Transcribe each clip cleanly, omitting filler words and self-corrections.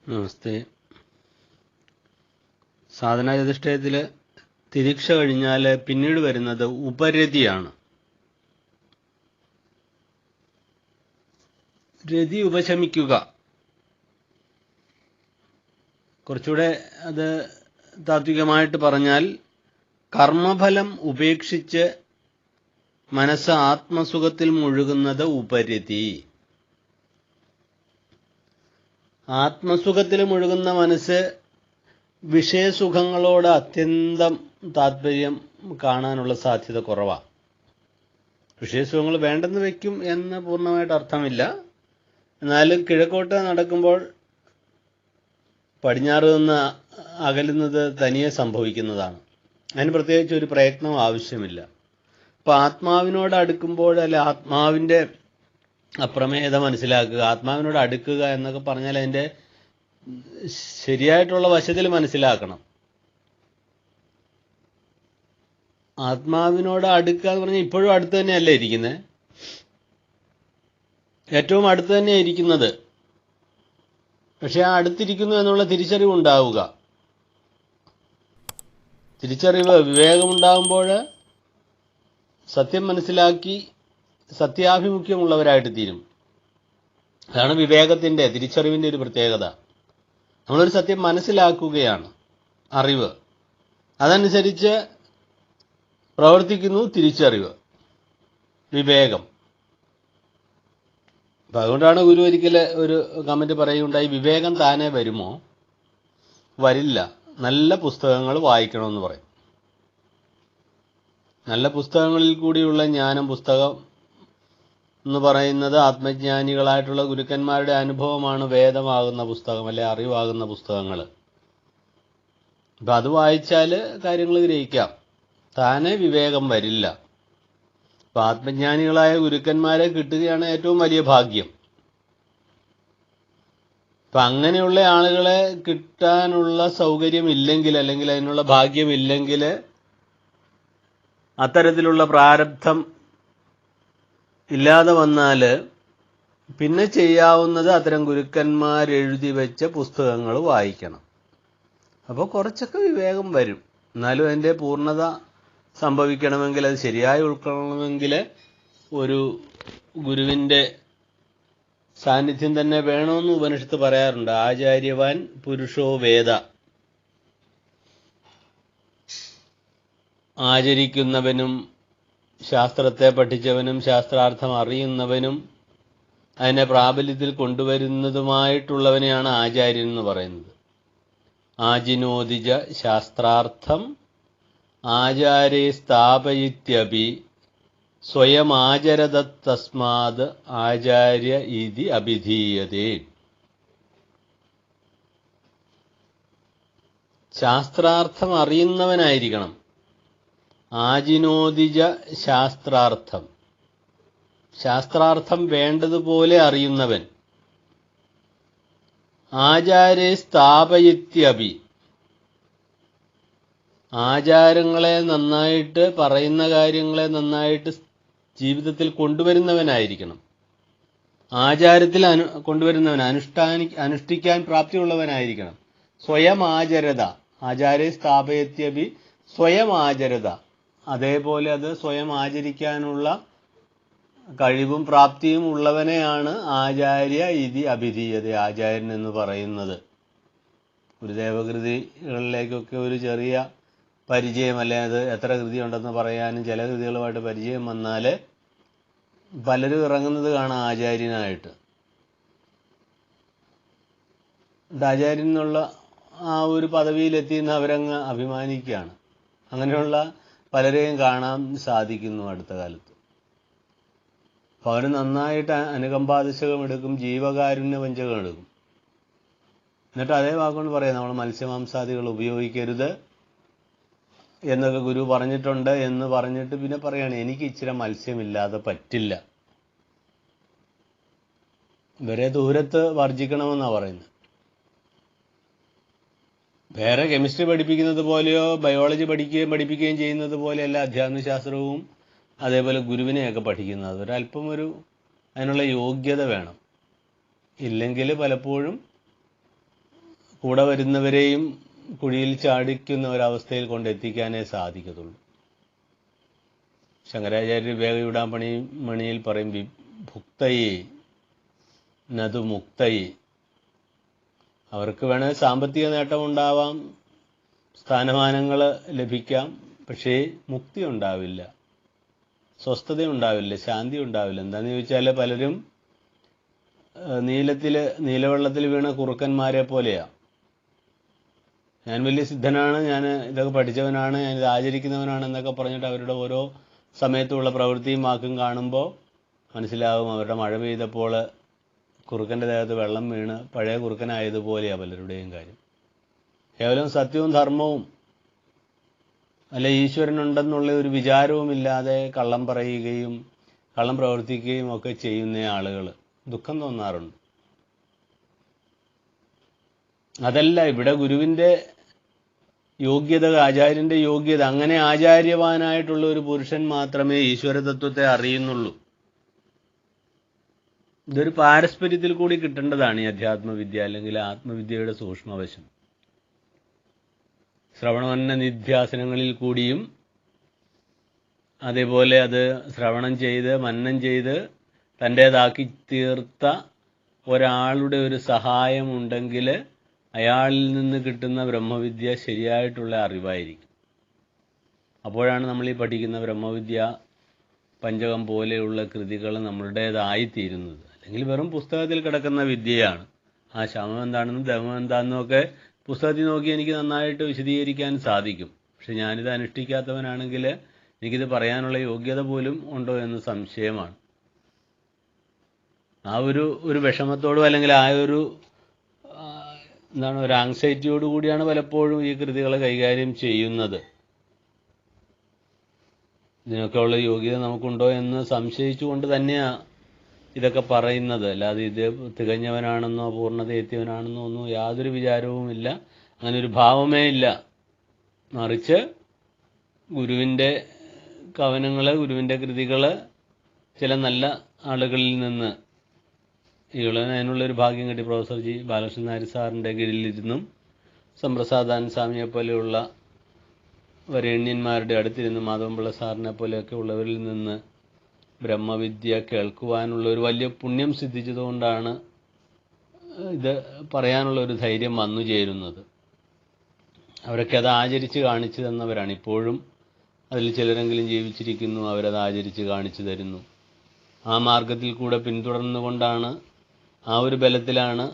നമസ്തേ. സാധനാചതുഷ്ടയത്തിൽ തിരിക്ഷ കഴിഞ്ഞാൽ പിന്നീട് വരുന്നത് ഉപരതിയാണ്. രതി ഉപശമിക്കുക, കുറച്ചുകൂടെ അത് താത്വികമായിട്ട് പറഞ്ഞാൽ കർമ്മഫലം ഉപേക്ഷിച്ച് മനസ്സ് ആത്മസുഖത്തിൽ മുഴുകുന്നത് ഉപരതി. ആത്മസുഖത്തിൽ മുഴുകുന്ന മനസ്സ് വിഷയസുഖങ്ങളോട് അത്യന്തം താല്പര്യം കാണാനുള്ള സാധ്യത കുറവാണ്. വിഷയസുഖങ്ങൾ വേണ്ടെന്ന് വയ്ക്കും എന്ന് പൂർണ്ണമായിട്ട് അർത്ഥമില്ല. എന്നാലും കിഴക്കോട്ട് നടക്കുമ്പോൾ പടിഞ്ഞാറ് നിന്ന് അകലുന്നത് തനിയെ സംഭവിക്കുന്നതാണ്. അതിന് പ്രത്യേകിച്ച് ഒരു പ്രയത്നം ആവശ്യമില്ല. അപ്പോൾ ആത്മാവിനോട് അടുക്കുമ്പോൾ, അല്ല ആത്മാവിൻ്റെ അപ്രമേയത മനസ്സിലാക്കുക, ആത്മാവിനോട് അടുക്കുക എന്നൊക്കെ പറഞ്ഞാൽ അതിൻ്റെ ശരിയായിട്ടുള്ള വശത്തിൽ മനസ്സിലാക്കണം. ആത്മാവിനോട് അടുക്കുക എന്ന് പറഞ്ഞാൽ ഇപ്പോഴും അടുത്ത് തന്നെയല്ല ഇരിക്കുന്നത്, ഏറ്റവും അടുത്ത് തന്നെയാണ് ഇരിക്കുന്നത്. പക്ഷെ ആ അടുത്തിരിക്കുന്നു എന്നുള്ള തിരിച്ചറിവ് ഉണ്ടാവുക. തിരിച്ചറിവ്, വിവേകമുണ്ടാകുമ്പോൾ സത്യം മനസ്സിലാക്കി സത്യാഭിമുഖ്യമുള്ളവരായിട്ട് തീരും. അതാണ് വിവേകത്തിൻ്റെ, തിരിച്ചറിവിൻ്റെ ഒരു പ്രത്യേകത. നമ്മളൊരു സത്യം മനസ്സിലാക്കുകയാണ്, അറിവ്. അതനുസരിച്ച് പ്രവർത്തിക്കുന്നു തിരിച്ചറിവ്, വിവേകം. അപ്പം അതുകൊണ്ടാണ് ഗുരു ഒരിക്കൽ ഒരു കമന്റ് പറയുകയുണ്ടായി, വിവേകം താനേ വരുമോ? വരില്ല, നല്ല പുസ്തകങ്ങൾ വായിക്കണമെന്ന് പറയും. നല്ല പുസ്തകങ്ങളിൽ കൂടിയുള്ള ജ്ഞാനം, പുസ്തകം എന്ന് പറയുന്നത് ആത്മജ്ഞാനികളായിട്ടുള്ള ഗുരുക്കന്മാരുടെ അനുഭവമാണ് വേദമാകുന്ന പുസ്തകം, അല്ലെ അറിവാകുന്ന പുസ്തകങ്ങൾ. അപ്പം അത് വായിച്ചാൽ കാര്യങ്ങൾ ഗ്രഹിക്കാം. താനെ വിവേകം വരില്ല. അപ്പം ആത്മജ്ഞാനികളായ ഗുരുക്കന്മാരെ കിട്ടുകയാണ് ഏറ്റവും വലിയ ഭാഗ്യം. അപ്പം അങ്ങനെയുള്ള ആളുകളെ കിട്ടാനുള്ള സൗകര്യമില്ലെങ്കിൽ, അല്ലെങ്കിൽ അതിനുള്ള ഭാഗ്യമില്ലെങ്കിൽ, അത്തരത്തിലുള്ള പ്രാരബ്ധം ഇല്ലാതെ വന്നാൽ പിന്നെ ചെയ്യാവുന്നത് അത്തരം ഗുരുക്കന്മാരെഴുതി വെച്ച പുസ്തകങ്ങൾ വായിക്കണം. അപ്പോൾ കുറച്ചൊക്കെ വിവേകം വരും. എന്നാലും അതിൻ്റെ പൂർണ്ണത സംഭവിക്കണമെങ്കിൽ, അത് ശരിയായി ഉൾക്കൊള്ളണമെങ്കിൽ ഒരു ഗുരുവിൻ്റെ സാന്നിധ്യം തന്നെ വേണമെന്ന് ഉപനിഷത്ത് പറയാറുണ്ട്. ആചാര്യവാൻ പുരുഷോ വേദ. ആചരിക്കുന്നവനും ശാസ്ത്രത്തെ പഠിച്ചവനും ശാസ്ത്രാർത്ഥം അറിയുന്നവനും അതിനെ പ്രാബല്യത്തിൽ കൊണ്ടുവരുന്നതുമായിട്ടുള്ളവനെയാണ് ആചാര്യൻ എന്ന് പറയുന്നത്. ആജിനോദിജ ശാസ്ത്രാർത്ഥം ആചാരേ സ്ഥാപയിത്യപി സ്വയം ആചരത തസ്മാത് ആചാര്യ ഇതി അഭിധീയതേ. ശാസ്ത്രാർത്ഥം അറിയുന്നവനായിരിക്കണം. ആജിനോദിജ ശാസ്ത്രാർത്ഥം, ശാസ്ത്രാർത്ഥം വേണ്ടതുപോലെ അറിയുന്നവൻ. ആചാരേ സ്ഥാപയിത്യപി, ആചാരങ്ങളെ നന്നായിട്ട്, പറയുന്ന കാര്യങ്ങളെ നന്നായിട്ട് ജീവിതത്തിൽ കൊണ്ടുവരുന്നവനായിരിക്കണം. ആചാരത്തിൽ കൊണ്ടുവരുന്നവൻ, അനുഷ്ഠിക്കാൻ പ്രാപ്തിയുള്ളവനായിരിക്കണം. സ്വയം ആചരത, ആചാരേ സ്ഥാപയത്യപി സ്വയം ആചരത, അതേപോലെ അത് സ്വയം ആചരിക്കാനുള്ള കഴിവും പ്രാപ്തിയും ഉള്ളവനെയാണ് ആചാര്യ ഇതി അഭിധീയത, ആചാര്യൻ എന്ന് പറയുന്നത്. ഗുരുദേവകൃതികളിലേക്കൊക്കെ ഒരു ചെറിയ പരിചയം, അല്ലെ അത് എത്ര കൃതി ഉണ്ടെന്ന് പറയാനും ചില കൃതികളുമായിട്ട് പരിചയം വന്നാൽ പലരും ഇറങ്ങുന്നത് കാണാം ആചാര്യനായിട്ട്. ആചാര്യൻ എന്നുള്ള ആ ഒരു പദവിയിലെത്തിയെന്ന് അവരങ്ങ് അഭിമാനിക്കുകയാണ്. അങ്ങനെയുള്ള പലരെയും കാണാൻ സാധിക്കുന്നു അടുത്ത കാലത്ത്. അപ്പോൾ അവർ നന്നായിട്ട് അനുകമ്പാദശകം എടുക്കും, ജീവകാരുണ്യ പഞ്ചകം എടുക്കും. എന്നിട്ട് അതേ വാക്കുകൊണ്ട് പറയാം, നമ്മൾ മത്സ്യമാംസാദികൾ ഉപയോഗിക്കരുത് എന്നൊക്കെ ഗുരു പറഞ്ഞിട്ടുണ്ട് എന്ന് പറഞ്ഞിട്ട് പിന്നെ പറയാണ്, എനിക്ക് ഇച്ചിരി മത്സ്യമില്ലാതെ പറ്റില്ല. ഇവരെ ദൂരത്ത് വർജിക്കണമെന്നാണ് പറയുന്നത്. വേറെ കെമിസ്ട്രി പഠിപ്പിക്കുന്നത് പോലെയോ ബയോളജി പഠിപ്പിക്കുകയും ചെയ്യുന്നത് പോലെയല്ല അധ്യാത്മശാസ്ത്രവും അതേപോലെ ഗുരുവിനെയൊക്കെ പഠിക്കുന്നത്. ഒരല്പം അതിനുള്ള യോഗ്യത വേണം. ഇല്ലെങ്കിൽ പലപ്പോഴും കൂടെ വരുന്നവരെയും കുഴിയിൽ ചാടിക്കുന്ന ഒരവസ്ഥയിൽ കൊണ്ടെത്തിക്കാനേ സാധിക്കത്തുള്ളൂ. ശങ്കരാചാര്യ വിവേകചൂഡാമണി മണിയിൽ പറയും, ഭുക്തയെ നതു മുക്തയെ. അവർക്ക് വേണമെങ്കിൽ സാമ്പത്തിക നേട്ടമുണ്ടാവാം, സ്ഥാനമാനങ്ങൾ ലഭിക്കാം, പക്ഷേ മുക്തി ഉണ്ടാവില്ല, സ്വസ്ഥത ഉണ്ടാവില്ല, ശാന്തി ഉണ്ടാവില്ല. എന്താണെന്ന് ചോദിച്ചാൽ പലരും നീലവെള്ളത്തിൽ വീണ കുറുക്കന്മാരെ പോലെയാണ്. ഞാൻ വലിയ സിദ്ധനാണ്, ഞാൻ ഇതൊക്കെ പഠിച്ചവനാണ്, ഞാൻ ഇത് ആചരിക്കുന്നവനാണ് എന്നൊക്കെ പറഞ്ഞിട്ട് അവരുടെ ഓരോ സമയത്തുള്ള പ്രവൃത്തിയും വാക്കും കാണുമ്പോൾ മനസ്സിലാകും അവരുടെ മഴ പെയ്തപ്പോൾ കുറുക്കൻ്റെ ദേഹത്ത് വെള്ളം വീണ് പഴയ കുറുക്കനായതുപോലെയാണ് പലരുടെയും കാര്യം. കേവലം സത്യവും ധർമ്മവും അല്ല ഈശ്വരനുണ്ടെന്നുള്ള ഒരു വിചാരവുമില്ലാതെ കള്ളം പറയുകയും കള്ളം പ്രവർത്തിക്കുകയും ഒക്കെ ചെയ്യുന്ന ആളുകൾ ദുഃഖം തോന്നാറുണ്ട്. അതല്ല ഇവിടെ ഗുരുവിൻ്റെ യോഗ്യത, ആചാര്യൻ്റെ യോഗ്യത, അങ്ങനെ ആചാര്യവാനായിട്ടുള്ള ഒരു പുരുഷൻ മാത്രമേ ഈശ്വരതത്വത്തെ അറിയുന്നുള്ളൂ. ഇതൊരു പാരസ്പര്യത്തിൽ കൂടി കിട്ടേണ്ടതാണ് ഈ അധ്യാത്മവിദ്യ, അല്ലെങ്കിൽ ആത്മവിദ്യയുടെ സൂക്ഷ്മവശം. ശ്രവണമന്ന നിധ്യാസനങ്ങളിൽ കൂടിയും അതേപോലെ അത് ശ്രവണം ചെയ്ത് മനനം ചെയ്ത് തൻ്റേതാക്കി തീർത്ത ഒരാളുടെ ഒരു സഹായമുണ്ടെങ്കിൽ അയാളിൽ നിന്ന് കിട്ടുന്ന ബ്രഹ്മവിദ്യ ശരിയായിട്ടുള്ള അറിവായിരിക്കും. അപ്പോഴാണ് നമ്മൾ ഈ പഠിക്കുന്ന ബ്രഹ്മവിദ്യ പഞ്ചകം പോലെയുള്ള കൃതികൾ നമ്മളുടേതായിത്തീരുന്നത്. അല്ലെങ്കിൽ വെറും പുസ്തകത്തിൽ കിടക്കുന്ന വിദ്യയാണ്. ആ ശമം എന്താണെന്നും ദമം എന്താണെന്നും ഒക്കെ പുസ്തകത്തിൽ നോക്കി എനിക്ക് നന്നായിട്ട് വിശദീകരിക്കാൻ സാധിക്കും. പക്ഷെ ഞാനിത് അനുഷ്ഠിക്കാത്തവനാണെങ്കിൽ എനിക്കിത് പറയാനുള്ള യോഗ്യത പോലും ഉണ്ടോ എന്ന് സംശയമാണ്. ആ ഒരു വിഷമത്തോടും അല്ലെങ്കിൽ ആ ഒരു ഒരു ആങ്സൈറ്റിയോട് കൂടിയാണ് പലപ്പോഴും ഈ കൃതികൾ കൈകാര്യം ചെയ്യുന്നത്. ഇതിനൊക്കെയുള്ള യോഗ്യത നമുക്കുണ്ടോ എന്ന് സംശയിച്ചുകൊണ്ട് തന്നെയാണ് ഇതൊക്കെ പറയുന്നത്. അല്ലാതെ ഇത് തികഞ്ഞവനാണെന്നോ പൂർണ്ണത എത്തിയവനാണെന്നോ ഒന്നും യാതൊരു വിചാരവുമില്ല, അങ്ങനെ ഒരു ഭാവമേ ഇല്ല. മറിച്ച് ഗുരുവിൻ്റെ കവനങ്ങൾ, ഗുരുവിൻ്റെ കൃതികൾ ചില നല്ല ആളുകളിൽ നിന്ന് അതിനുള്ളൊരു ഭാഗ്യം കിട്ടി. പ്രൊഫസർ ജി ബാലകൃഷ്ണൻ നായർ സാറിൻ്റെ കീഴിലിരുന്നും സമ്പ്രസാദാനന്ദ സ്വാമിയെ പോലെയുള്ള വരേണ്യന്മാരുടെ അടുത്തിരുന്ന് മാധവൻപിള്ള സാറിനെ പോലെയൊക്കെ ഉള്ളവരിൽ നിന്ന് ബ്രഹ്മവിദ്യ കേൾക്കുവാനുള്ള ഒരു വലിയ പുണ്യം സിദ്ധിച്ചതുകൊണ്ടാണ് ഇത് പറയാനുള്ള ഒരു ധൈര്യം വന്നു ചേരുന്നത്. അവരൊക്കെ അത് ആചരിച്ച് കാണിച്ചു തന്നവരാണ്. ഇപ്പോഴും അതിൽ ചിലരെങ്കിലും ജീവിച്ചിരിക്കുന്നു, അവരത് ആചരിച്ച് കാണിച്ചു തരുന്നു. ആ മാർഗത്തിൽ കൂടെ പിന്തുടർന്നുകൊണ്ടാണ്, ആ ഒരു ബലത്തിലാണ്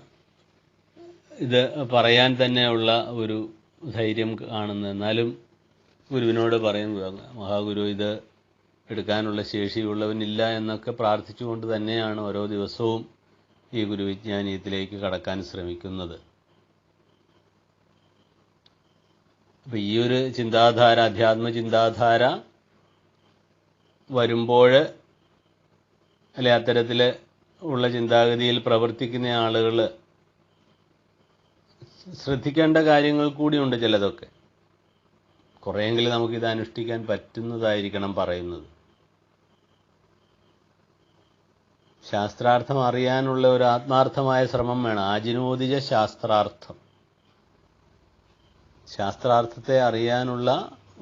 ഇത് പറയാൻ തന്നെയുള്ള ഒരു ധൈര്യം കാണുന്നത്. എന്നാലും ഗുരുവിനോട് പറയും, മഹാഗുരു ഇത് എടുക്കാനുള്ള ശേഷിയുള്ളവനില്ല എന്നൊക്കെ പ്രാർത്ഥിച്ചുകൊണ്ട് തന്നെയാണ് ഓരോ ദിവസവും ഈ ഗുരുവിജ്ഞാനീയത്തിലേക്ക് കടക്കാൻ ശ്രമിക്കുന്നത്. അപ്പം ഈ ഒരു ചിന്താധാര, അധ്യാത്മ ചിന്താധാര വരുമ്പോൾ, അല്ലെ അത്തരത്തിൽ ഉള്ള ചിന്താഗതിയിൽ പ്രവർത്തിക്കുന്ന ആളുകൾ ശ്രദ്ധിക്കേണ്ട കാര്യങ്ങൾ കൂടിയുണ്ട്. ചിലതൊക്കെ കുറേയെങ്കിലും നമുക്കിത് അനുഷ്ഠിക്കാൻ പറ്റുന്നതായിരിക്കണം പറയുന്നത്. ശാസ്ത്രാർത്ഥം അറിയാനുള്ള ഒരു ആത്മാർത്ഥമായ ശ്രമം വേണം. ആജിനോദിജ ശാസ്ത്രാർത്ഥം, ശാസ്ത്രാർത്ഥത്തെ അറിയാനുള്ള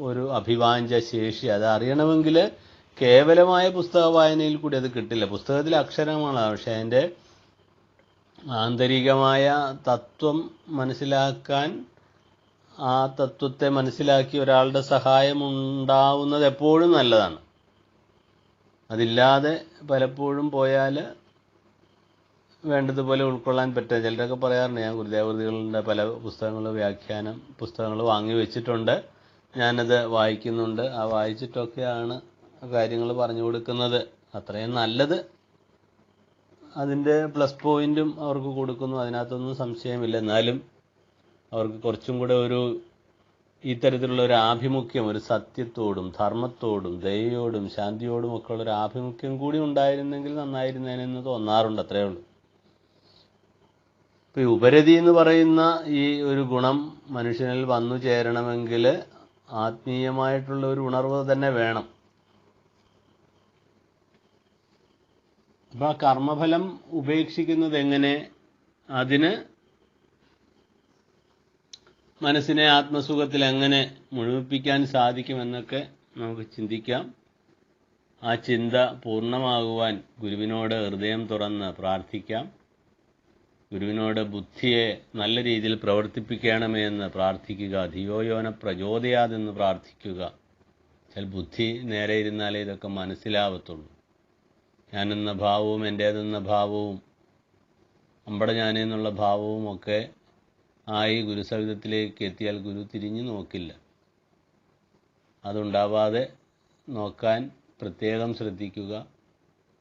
ഒരു അഭിവാഞ്ച ശേഷി, അത് അറിയണമെങ്കിൽ കേവലമായ പുസ്തക വായനയിൽ കൂടി അത് കിട്ടില്ല. പുസ്തകത്തിലെ അക്ഷരമാണ്, പക്ഷെ അതിൻ്റെ ആന്തരികമായ തത്വം മനസ്സിലാക്കാൻ, ആ തത്വത്തെ മനസ്സിലാക്കി ഒരാളുടെ സഹായമുണ്ടാവുന്നത് എപ്പോഴും നല്ലതാണ്. അതില്ലാതെ പലപ്പോഴും പോയാൽ വേണ്ടതുപോലെ ഉൾക്കൊള്ളാൻ പറ്റുക. ചിലരൊക്കെ പറയാറുണ്ട്, ഞാൻ ഗുരുദേവകൃതികളുടെ പല വ്യാഖ്യാനം പുസ്തകങ്ങൾ വാങ്ങി വെച്ചിട്ടുണ്ട്, ഞാനത് വായിക്കുന്നുണ്ട്, ആ വായിച്ചിട്ടൊക്കെയാണ് കാര്യങ്ങൾ പറഞ്ഞു കൊടുക്കുന്നത്. അത്രയും നല്ലത്, അതിൻ്റെ പ്ലസ് പോയിൻറ്റും അവർക്ക് കൊടുക്കുന്നു, അതിനകത്തൊന്നും സംശയമില്ല. എന്നാലും അവർക്ക് കുറച്ചും കൂടെ ഈ തരത്തിലുള്ള ഒരു ആഭിമുഖ്യം, ഒരു സത്യത്തോടും ധർമ്മത്തോടും ദയയോടും ശാന്തിയോടും ഒക്കെ ഉള്ളൊരു ആഭിമുഖ്യം കൂടി ഉണ്ടായിരുന്നെങ്കിൽ നന്നായിരുന്നേനെന്ന് തോന്നാറുണ്ട്. അത്രയേ ഉള്ളൂ. ഇപ്പോൾ ഈ ഉപരതി എന്ന് പറയുന്ന ഈ ഒരു ഗുണം മനുഷ്യനിൽ വന്നു ചേരണമെങ്കിൽ ആത്മീയമായിട്ടുള്ള ഒരു ഉണർവ് തന്നെ വേണം. അപ്പം ആ കർമ്മഫലം ഉപേക്ഷിക്കുന്നത് എങ്ങനെ? അതിന് മനസ്സിനെ ആത്മസുഖത്തിൽ എങ്ങനെ മുഴുമിപ്പിക്കാൻ സാധിക്കുമെന്നൊക്കെ നമുക്ക് ചിന്തിക്കാം. ആ ചിന്ത പൂർണ്ണമാകുവാൻ ഗുരുവിനോട് ഹൃദയം തുറന്ന് പ്രാർത്ഥിക്കാം. ഗുരുവിനോട് ബുദ്ധിയെ നല്ല രീതിയിൽ പ്രവർത്തിപ്പിക്കണമേ എന്ന് പ്രാർത്ഥിക്കുക. ധിയോയോന പ്രചോദയാതെന്ന് പ്രാർത്ഥിക്കുക. ബുദ്ധി നേരെ ഇരുന്നാലേ ഇതൊക്കെ മനസ്സിലാവത്തുള്ളൂ. ഞാനെന്ന ഭാവവും എൻ്റേതെന്ന ഭാവവും അമ്പട ഞാനെന്നുള്ള ഭാവവും ഒക്കെ ആയി ഗുരുസവിധത്തിലേക്ക് എത്തിയാൽ ഗുരു തിരിഞ്ഞു നോക്കില്ല. അതുണ്ടാവാതെ നോക്കാൻ പ്രത്യേകം ശ്രദ്ധിക്കുക.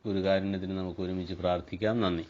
ഗുരുകാരുണ്യത്തിന് നമുക്ക് ഒരുമിച്ച് പ്രാർത്ഥിക്കാം. നന്ദി.